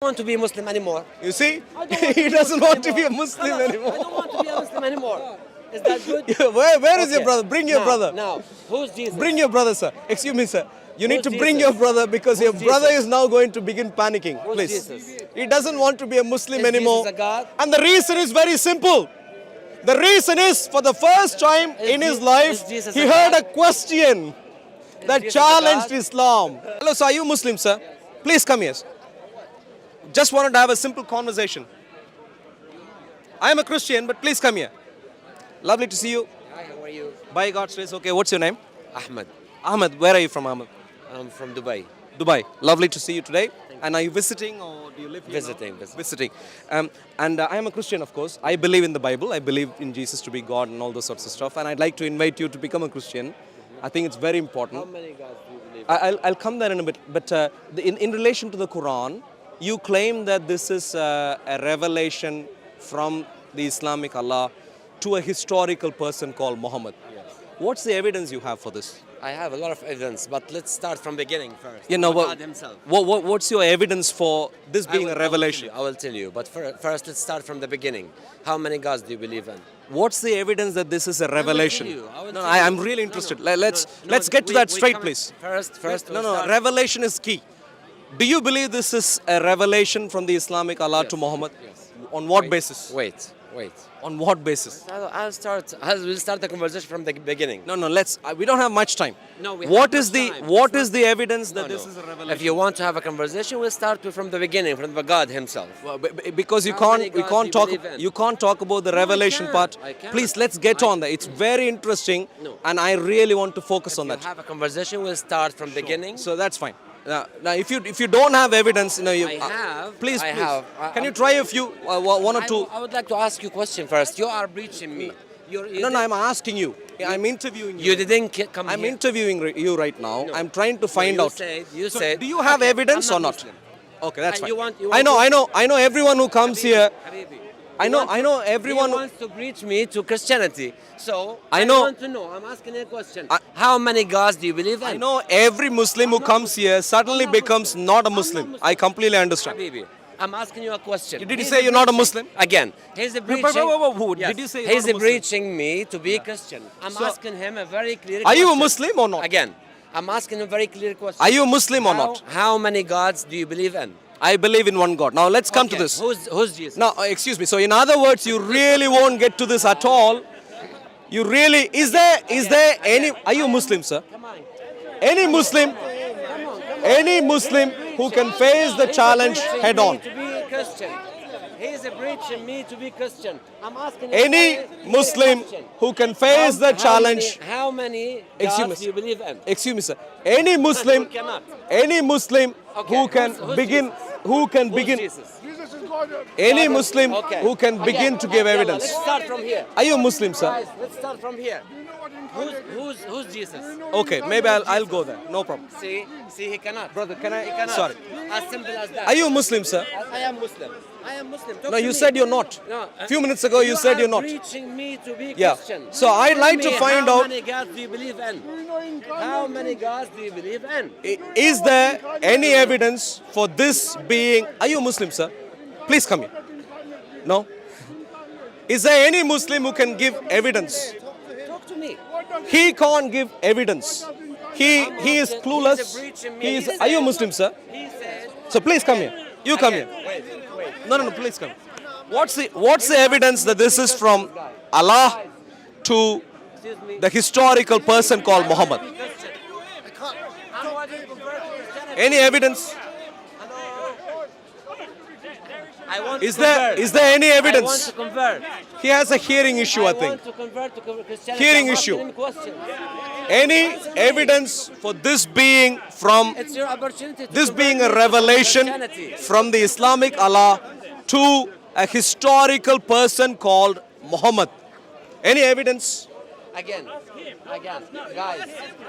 want to be a Muslim anymore. You see, I don't want to he be doesn't Muslim want to be a anymore. Muslim I anymore. don't want to be a Muslim anymore. Is that good? Yeah, where is your Okay. brother? Bring your Now- brother. Now, who's Jesus? Bring your brother, sir. Excuse me, sir. You need Who's to bring Jesus? your brother because your Who's brother Jesus? is now going to begin panicking. Who's Please. Jesus? He doesn't want to be a Muslim Is anymore. Jesus a God? And the reason is very simple. The reason is for the first time Is in his Je- life, is Jesus he a heard God? a question that Jesus a challenged God? Islam. Hello, sir. Are you Muslim, sir? Please come here. Just wanted to have a simple conversation. I am a Christian, but please come here. Lovely to see you. Hi, how are you? By God's grace. Okay, what's your name? Ahmed. Ahmed. Where are you from, Ahmed? I'm from Dubai. Dubai. Lovely to see you today. And are you visiting or do you live here now? Visiting. Visiting. And I am a Christian, of course. I believe in the Bible. I believe in Jesus to be God and all those sorts of stuff. And I'd like to invite you to become a Christian. I think it's very important. How many gods do you believe? I'll come there in a bit. But in relation to the Quran, you claim that this is a revelation from the Islamic Allah to a historical person called Muhammad. Yes. What's the evidence you have for this? I have a lot of evidence, but let's start from beginning first. You know, God himself. what's your evidence for this being a revelation? I will tell you, but first let's start from the beginning. How many gods do you believe in? What's the evidence that this is a revelation? I will No, tell you. I'm really interested. Let's No, get to we- that we straight, come- please. First. No, we'll start- revelation is key. Do you believe this is a revelation from the Islamic Allah to Yes, Muhammad? yes. On what Wait, basis? Wait. On what basis? We'll start the conversation from the beginning. No, let's. We don't have much time. No, we What have is much the time. what is the evidence that No, this no. is a revelation? If you want to have a conversation, we'll start from the beginning, from the God himself. Well, because you How can't many we gods can't do you talk believe in? you can't talk about the revelation can. part. I can. Please let's get on that. It's very interesting, No. and I really want to focus on If you that. have a conversation, we'll start from beginning. So that's fine. Now, if you don't have evidence, you I have. Please, I please. have. Can you try a few, one or two? I would like to ask you a question first. You are breaching me. No, I'm asking you. I'm interviewing you. You didn't come I'm here. interviewing you right now. No. I'm trying to find you out. You So said. do you have Okay, evidence I'm or not? Muslim. Okay, that's And fine. you I want know everyone who comes here. Habibi. I know everyone. He wants to breach me to Christianity. So I know. want to know. I'm asking you a question. How many gods do you believe in? I know every Muslim who comes here suddenly not becomes Muslim. not a I'm not Muslim. Muslim. I completely understand. Habibi, I'm asking you a question. Did you He's say you're not a breaching- Muslim? Again, he's a breaching. whoa. Yes. Did you say you're he's not a Muslim? breaching me to be Christian? I'm So- asking him a very clear Are question. you a Muslim or not? Again, I'm asking him a very clear question. Are you a Muslim or How- not? How many gods do you believe in? I believe in one God. Now let's come to Okay, this. Who's Jesus? Now, excuse me. So, in other words, you really won't get to this at all. You really is there any? Are you a Muslim, sir? Come on. Any Muslim, any Muslim who can face the challenge Breaching head me on. To be Christian. He's breaching me to be Christian. I'm asking Any a very clear Muslim question. who can face the challenge. How many Excuse gods me. do you believe in? Excuse me, sir. Any Muslim, You cannot. any Muslim Okay, who can who's begin, Jesus? who can Who's begin, Jesus? any Muslim Okay. who can begin Okay. to give Yalla, evidence. Let's start from here. Are you a Muslim, sir? Guys, let's start from here. Who's Jesus? Okay, maybe I'll go there. No problem. See, he cannot. Brother, can I? He cannot. Sorry. As simple as that. Are you a Muslim, sir? I am Muslim. I am Muslim. Talk No, to you me. said you're not. No. A few minutes ago, you said you're not. Preaching me to be Yeah. Christian. So I'd like to Tell me, find how out- many gods do you believe in? How many gods do you believe in? Is there any evidence for this being? Are you a Muslim, sir? Please come here. No? Is there any Muslim who can give evidence? Talk to me. He can't give evidence. He is clueless. He is. Are you a Muslim, sir? He said. So please come here. You come here. Wait. No, please come. What's the evidence that this is from Allah to Excuse me. the historical person called Muhammad? Christian. I want to convert to Christianity. Any evidence? I want Is to there convert. is there any I want evidence? to convert. He has a hearing issue, I want think. to convert to Christianity. Hearing I'm asking issue. him questions. Any evidence for this being from It's your opportunity to this convert being me a to revelation Christianity. from the Islamic Allah to a historical person called Muhammad? Any evidence? Again, guys.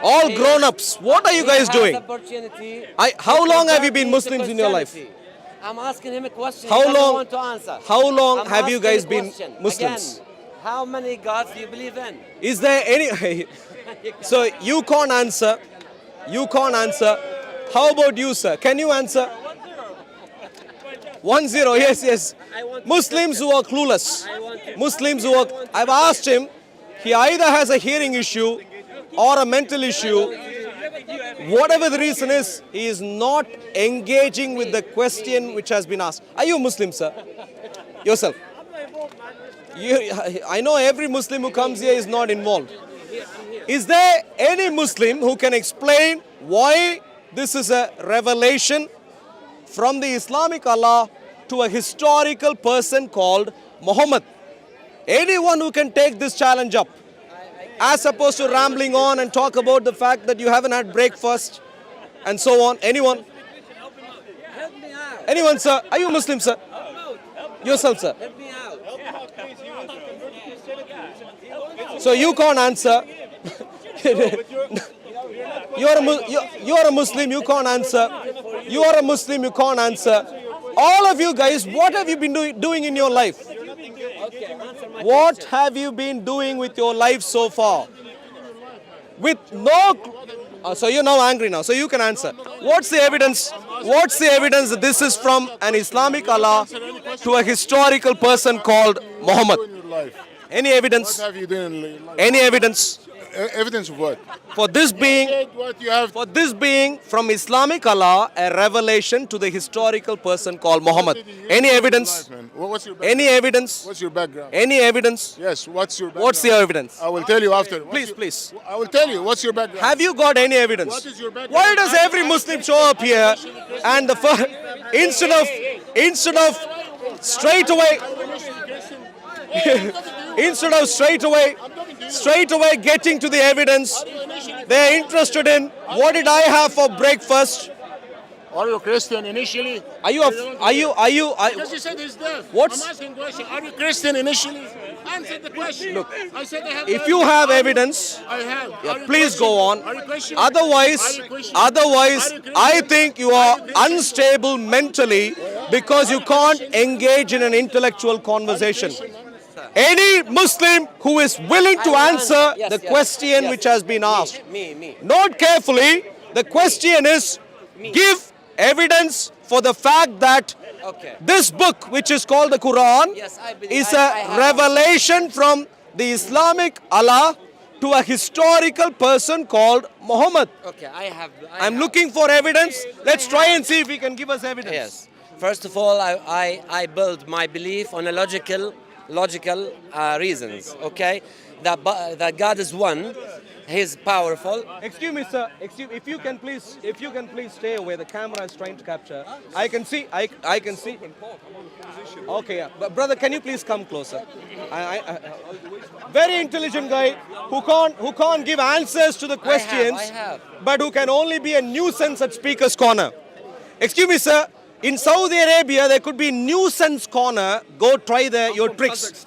All He- grown-ups. What are you he guys has doing? Opportunity How to long have you convert been me to Muslims in your life? Christianity. I'm asking him a question. How He doesn't long- want to answer. how long I'm have you asking guys a been question. Muslims? Again, how many gods do you believe in? Is there any? So you can't answer. You can't answer. How about you, sir? Can you answer? 1-0, yes, yes. Muslims who are clueless. Muslims who are. I've asked him, he either has a hearing issue or a mental issue. Whatever the reason is, he is not engaging with the question which has been asked. Are you a Muslim, sir? Yourself? I know every Muslim who comes here is not involved. Is there any Muslim who can explain why this is a revelation from the Islamic Allah to a historical person called Muhammad? Anyone who can take this challenge up, as opposed to rambling on and talk about the fact that you haven't had breakfast and so on. Anyone? Help me out. Anyone, sir? Are you a Muslim, sir? Yourself, sir? Help me out. So you can't answer. You're a Muslim, you can't answer. You are a Muslim, you can't answer. All of you guys, what have you been doing in your life? Okay, answer my What question. have you been doing with your life so far? With no... so you're now angry now, so you can answer. What's the evidence? What's the evidence that this is from an Islamic Allah to a historical person called Muhammad? in your life? Any evidence? What have you done in your life? Any evidence? Evidence of what? For this being... What you have. For this being from Islamic Allah, a revelation to the historical person called Muhammad. Any evidence? What's your background? Any evidence? What's your background? Any evidence? Yes, what's your background? What's the evidence? I will tell you after. Please. I will tell you. What's your background? Have you got any evidence? What is your background? Why does every Muslim show up here and the instead of straight away straight away getting to the evidence, they're interested in what did I have for breakfast? Are you Christian initially? Are you Because you said he's deaf. What's- I'm asking a question. Are you Christian initially? Answer the question. Look, I said I have. if you have evidence, I have. Are you please Christian? go on. Are you Christian? Otherwise, Are you Christian? otherwise, Are you Christian? I think you are unstable mentally because you can't engage in an intellectual conversation. Any Muslim who is willing to answer Yes, the yes, question yes. which has been asked. Me. Note carefully, the question is, give evidence for the fact that Okay. this book, which is called the Quran, Yes, I believe- is I a have- revelation from the Islamic Allah to a historical person called Muhammad. Okay, I'm looking for evidence. Let's try and see if he can give us evidence. Yes. First of all, I build my belief on a logical reasons. Okay, that God is one. He's powerful. Excuse me, sir. If you can please stay away. The camera is trying to capture. I can see. I can see. Okay, yeah. But brother, can you please come closer? Very intelligent guy who can't give answers to the questions, I have. but who can only be a nuisance at Speaker's Corner. Excuse me, sir. In Saudi Arabia, there could be nuisance corner. Go try your tricks.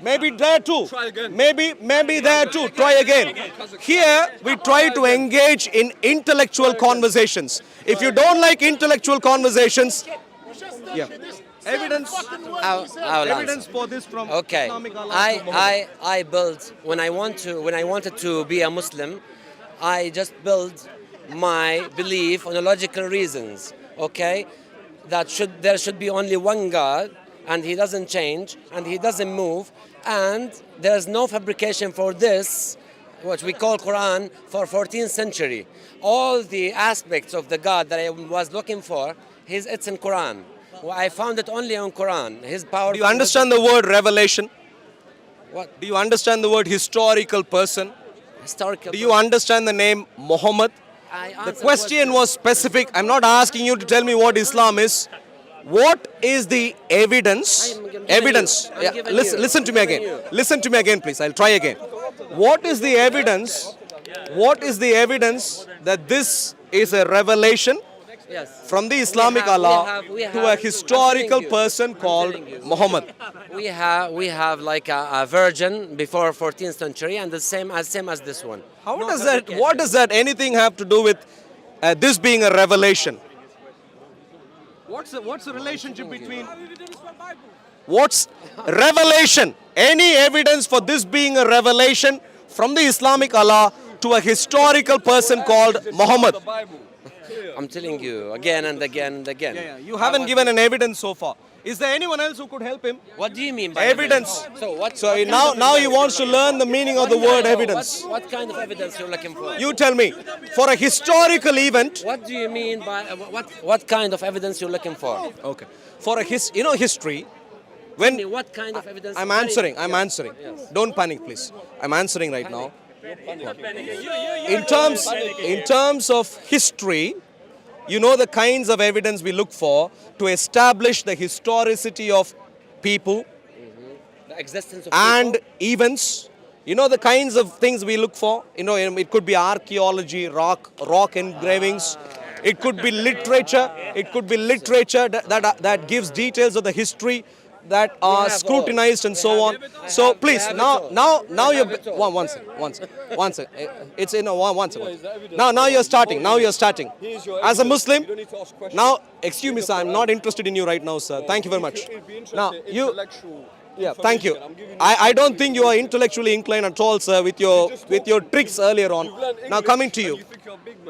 Maybe there too. Try again. Maybe there too. Try again. Here we try to engage in intellectual conversations. If you don't like intellectual conversations, yeah. Evidence. I'll Evidence for this from Okay, Islamic Allah to Muhammad. I build when I wanted to be a Muslim, I just build my belief on a logical reasons. Okay, there should be only one God, and He doesn't change, and He doesn't move, and there's no fabrication for this, what we call Quran, for 14th century. All the aspects of the God that I was looking for, it's in Quran. Well, I found it only on Quran. His power. Do you understand the word revelation? What? Do you understand the word historical person? Historical. Do you understand the name Muhammad? I The answer question was specific. I'm not asking you to tell me what Islam is. What is the evidence? I'm giving Evidence. you. I'm Yeah, giving listen, you. listen to me I'm again. giving you. Listen to me again, please. I'll try again. What is the evidence? What is the evidence that this is a revelation Yes. from the Islamic Allah we to a I'm historical telling you. person I'm called telling you. Muhammad? We have like a virgin before 14th century, and the same as this one. How No does that? fabrication. What does that anything have to do with this being a revelation? What's the relationship between? What's revelation? Any evidence for this being a revelation from the Islamic Allah to a historical person called Muhammad? I'm telling you again and again and again. You haven't given an evidence so far. Is there anyone else who could help him? What do you mean by Evidence. So what? So what now, kind of now he evidence wants to you're looking learn the meaning of the for? word No, evidence. What kind of evidence you're looking for? You tell me. For a historical event. What do you mean by what kind of evidence you're looking for? Okay. For a history. I When mean, what kind of evidence? I'm answering. I'm answering. Don't panic, please. I'm answering right now. In terms of history, you know the kinds of evidence we look for to establish the historicity of people The existence of and people? events. You know the kinds of things we look for. You know, it could be archaeology, rock engravings. It could be literature. It could be literature that gives details of the history that are have scrutinized and all. so on. So have- please, we have now, it all. now We you're have it all. one second. It's in a one second. Now you're starting. Now you're starting. As a Muslim, now excuse me, sir. I'm not interested in you right now, sir. Thank you very much. Now you. Yeah, thank you. I don't think you are intellectually inclined at all, sir, with your tricks earlier on. Now coming to you.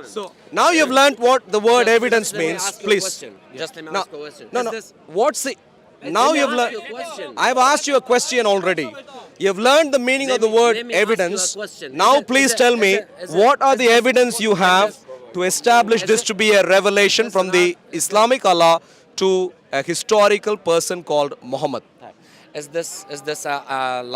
So now you've learned what the word evidence Let me means. ask you a Please. question. Just let me No, ask you a question. no, Is no. this- What's the? Now Let me you've ask learned. you a question. I've asked you a question already. You've learned the meaning Let of the me- word let me ask you a evidence. question. Now Is it- please is it- tell is me it- is it- what are is the this- evidence you is have this- to establish is this it- to be a revelation is from it the not- is Islamic Allah to a historical person called Muhammad? Is this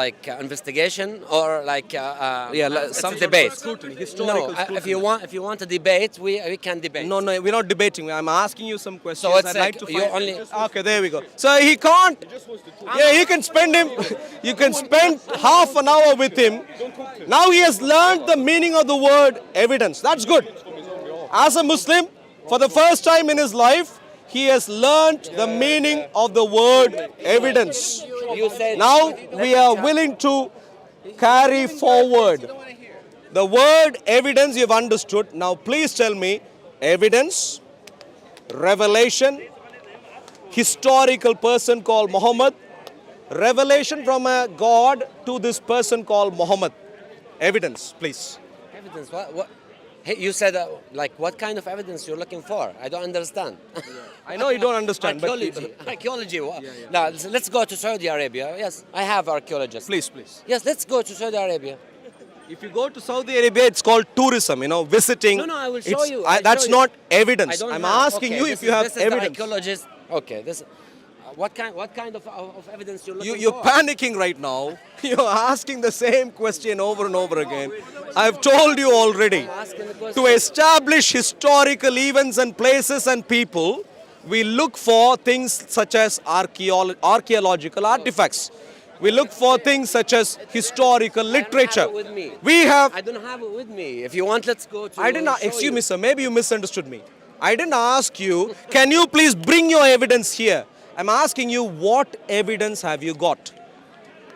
like investigation or like it's some a sort of debate? scrutiny, No, historical if you want a debate, we can debate. No, we're not debating. I'm asking you some questions. So it's I'd like like to you find. only- Okay, there we go. So he can't. Yeah, you can spend him. You can spend half an hour with him. Now he has learned the meaning of the word evidence. That's good. As a Muslim, for the first time in his life, he has learned the meaning of the word evidence. You said Now we are willing to carry forward the word evidence you've understood. Now please tell me evidence, revelation, historical person called Muhammad, revelation from a God to this person called Muhammad. Evidence, please. evidence. What? Hey, you said like what kind of evidence you're looking for? I don't understand. I know you don't understand, but Archaeology. Now let's go to Saudi Arabia. Yes, I have archaeologists. please. Yes, let's go to Saudi Arabia. If you go to Saudi Arabia, it's called tourism, visiting. No, I will show It's- you. That's not evidence. I don't I'm have. asking Okay, you this if you is- have this is the evidence. archaeologist. Okay, this. What kind of evidence you're looking You're for? panicking right now. You're asking the same question over and over again. I've told you already. asking the question. To establish historical events and places and people, we look for things such as archaeological artifacts. We look for things such as historical literature. I don't have it with me. We have. I don't have it with me. If you want, let's go to. I didn't. show Excuse you. me, sir. Maybe you misunderstood me. I didn't ask you. Can you please bring your evidence here? I'm asking you, what evidence have you got?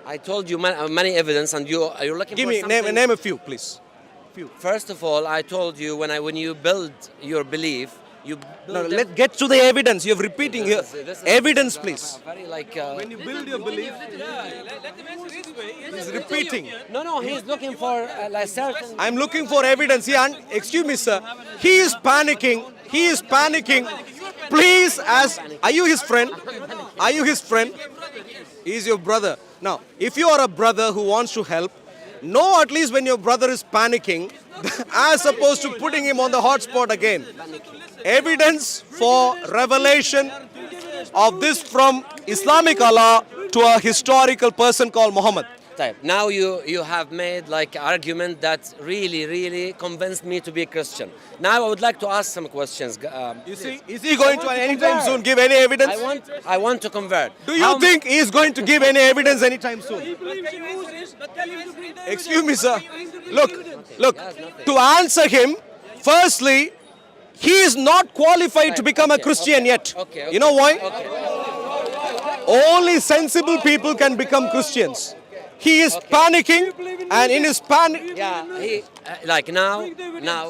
I told you many evidence, and you're looking Give for me something. name a few, please. First of all, I told you when you build your belief, you build No, it- let's get to the evidence. You're repeating here. This is Evidence, a please. Very like. When you build your belief, he's repeating. No, he's looking for like certain. I'm looking for evidence here. And excuse me, sir. He is panicking. He is panicking. Please, are you his friend? Are you his friend? He's your brother. Now, if you are a brother who wants to help, know at least when your brother is panicking, as opposed to putting him on the hotspot again. Evidence for revelation of this from Islamic Allah to a historical person called Muhammad. Type. Now you have made like argument that really convinced me to be a Christian. Now I would like to ask some questions. You see, is he going to want to anytime convert. soon give any evidence? I want to convert. Do you think he is going to give any evidence anytime soon? Excuse me, sir. Look. To answer him, firstly, he is not qualified to become a Christian yet. Okay. You know why? Okay. Only sensible people can become Christians. He is panicking, and in his panic. Yeah. He like now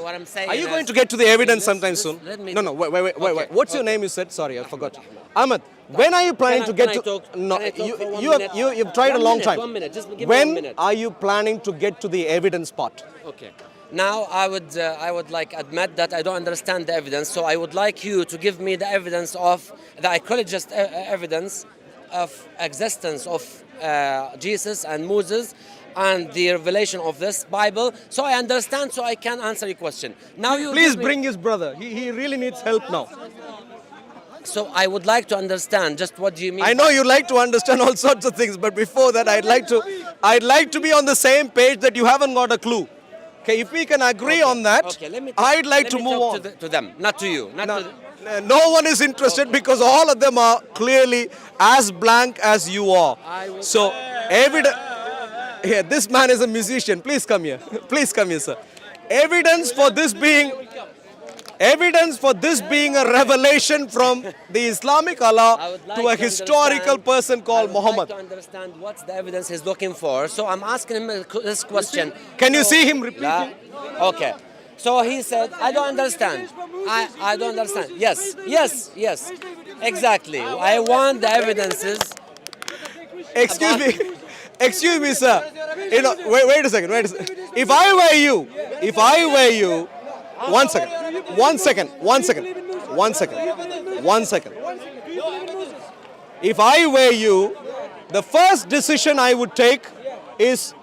what I'm saying. Are you is- going to get to the evidence sometime soon? let me- No, wait. Okay, What's your name? You said. Sorry, I forgot. Ahmed, when are you planning to get can I to? talk- No, can I talk for 1 you minute? you've tried a 1 long minute, time. 1 minute, just give me 1 When minute. are you planning to get to the evidence part? Okay. Now I would like admit that I don't understand the evidence. So I would like you to give me the evidence of the archaeologist evidence of existence of Jesus and Moses and the revelation of this Bible, so I understand, so I can answer your question. Now you Please give me- bring his brother. He really needs help now. So I would like to understand just what do you mean. I know you like to understand all sorts of things, but before that, I'd like to be on the same page that you haven't got a clue. Okay, if we can agree on that, Okay, let me. I'd like let to me move talk on. to them, not to you. Not No, to, no one is interested because all of them are clearly as blank as you are. I will- So, here, this man is a musician. Please come here. Please come here, sir. Evidence for this being a revelation from the Islamic I Allah would like to a to historical understand- person I called would Muhammad. like to understand what's the evidence he's looking for. So I'm asking him this question. Can you So- see him repeating? Yeah. Okay. So he said, I don't understand. I don't understand. Yes. Exactly. I want the evidences. Excuse me, sir. You know, wait a second. If I were you, one second. If I were you, the first decision I would take is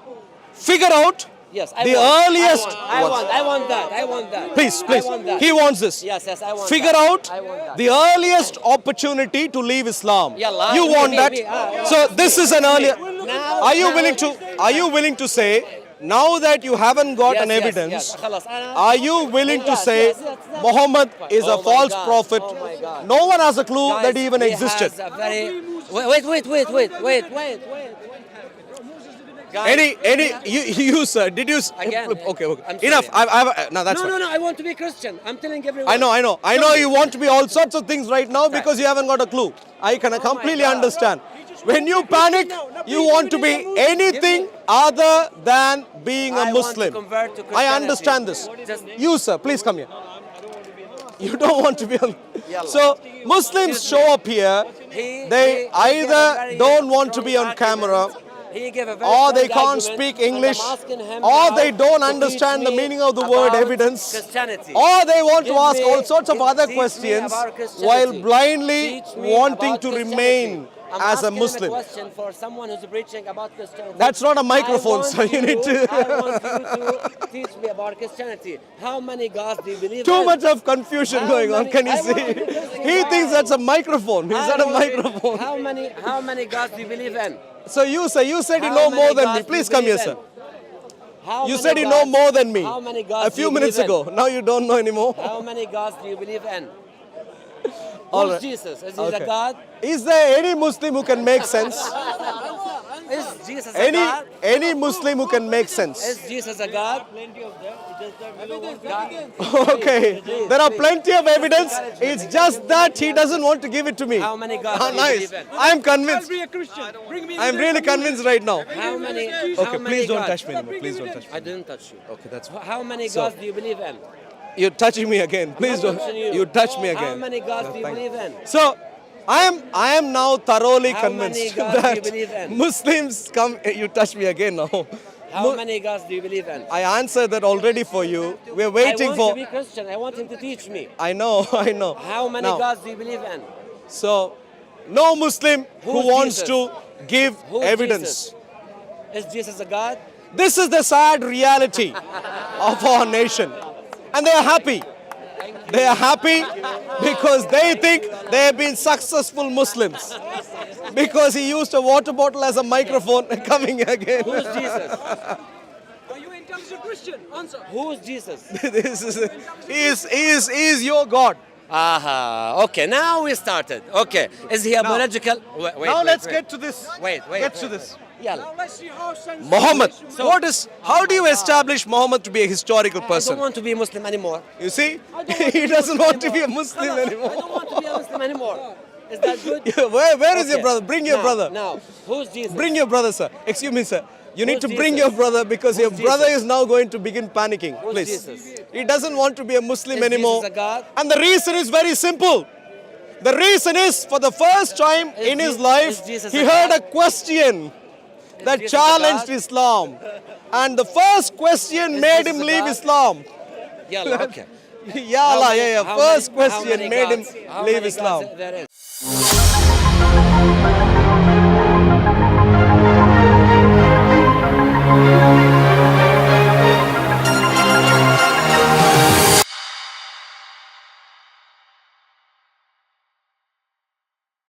figure out Yes, the earliest. I want that. Please. I want that. He wants this. Yes, I want Figure that. out I want that. the earliest opportunity to leave Islam. Yalla, You want me, that? me, So this is an earlier. Now- Are you now- willing to say, now that you haven't got an evidence, Yes. خلاص, أنا- are you willing to Yes, say yes. Muhammad is Oh a my false God. prophet? Oh my God. No one has a clue Guys, that he even he existed. has a very... Wait. Guys, You sir, did you? Again, Okay. I'm Enough. sorry. No, that's fine. No, I want to be Christian. I'm telling everyone. I know you want to be all sorts of things right now because you haven't got a clue. I can completely God. understand. When you panic, you want to be anything other than being a I want to Muslim. convert to I Christianity. understand this. Just- You, sir, please come here. You don't want to be on. Yalla. So Muslims show up here. They either don't want to be on camera, or they can't speak English, or they don't understand the meaning of the word evidence, or they want to ask all sorts of other questions while blindly wanting to remain as a Muslim. Question for someone who's preaching about Christianity. That's not a microphone, so you need to. I want you to teach me about Christianity. How many gods do you believe Too in? much of confusion How going on. many- Can you I want see? to be Christian. He thinks that's a microphone. He's not a microphone. How many gods do you believe in? So you, sir, you said you How know many more than gods me. do Please you come here, believe sir. in? How You many said you know gods- more than me. How many gods A do few you minutes believe in? ago. Now you don't know anymore. How many gods do you believe in? All Who's right. Jesus? Is he Okay. a god? Is there any Muslim who can make sense? Is Jesus a god? Any Muslim who can make sense? Is Jesus a god? Okay, there are plenty of evidence. It's just that he doesn't want to give it to me. How many gods Ah, do you nice. believe in? I'm convinced. Be a Christian. Bring me I'm really convinced right now. How many? Okay, how many please don't gods? touch me anymore. Please don't touch me. I didn't touch you. Okay, that's fine. How many So- gods do you believe in? You're touching me again. Please don't. touching you. You touch me How again. many gods do you Thank believe in? So, I am now thoroughly How many convinced gods do you that believe in? Muslims come. You touch me again now. How many gods do you believe in? I answered that already for you. We're waiting I want for. to be Christian. I want him to teach me. I know. How many Now, gods do you believe in? So, no Muslim who Who's wants Jesus? to give Who's evidence. Jesus? Is Jesus a god? This is the sad reality of our nation. And they are happy. They are happy because they think they have been successful Muslims. Because he used a water bottle as a microphone coming again. Who's Jesus? Are you intelligent Christian? Answer. Who's Jesus? This he is your God. Aha. Okay, now we started. Okay. Is he a Now- biological? Wait, now let's wait. get to this. Wait. Get to this. Yalla. Now let's see how sense. Muhammad. So- What is? How do you establish Muhammad to be a historical I don't person? want to be a Muslim anymore. You see, I don't want he to be doesn't want to be a anymore. Muslim I anymore. don't want to be a Muslim anymore. Is that good? Where is your Okay. brother? Bring your Now- brother. Now, who's Jesus? Bring your brother, sir. Excuse me, sir. You need Who's to bring Jesus? your brother because your Who's brother Jesus? is now going to begin panicking. Who's Please. Jesus? He doesn't want to be a Muslim Is anymore. Jesus a God? And the reason is very simple. The reason is for the first time Is in his Je- life, is Jesus he a heard God? a question. that Jesus challenged God? Islam. And the first question Is made Jesus him a leave God? Islam. Yalla, okay. Ya Allah, yeah. How First many- how question many made him gods- how leave many gods Islam. there is?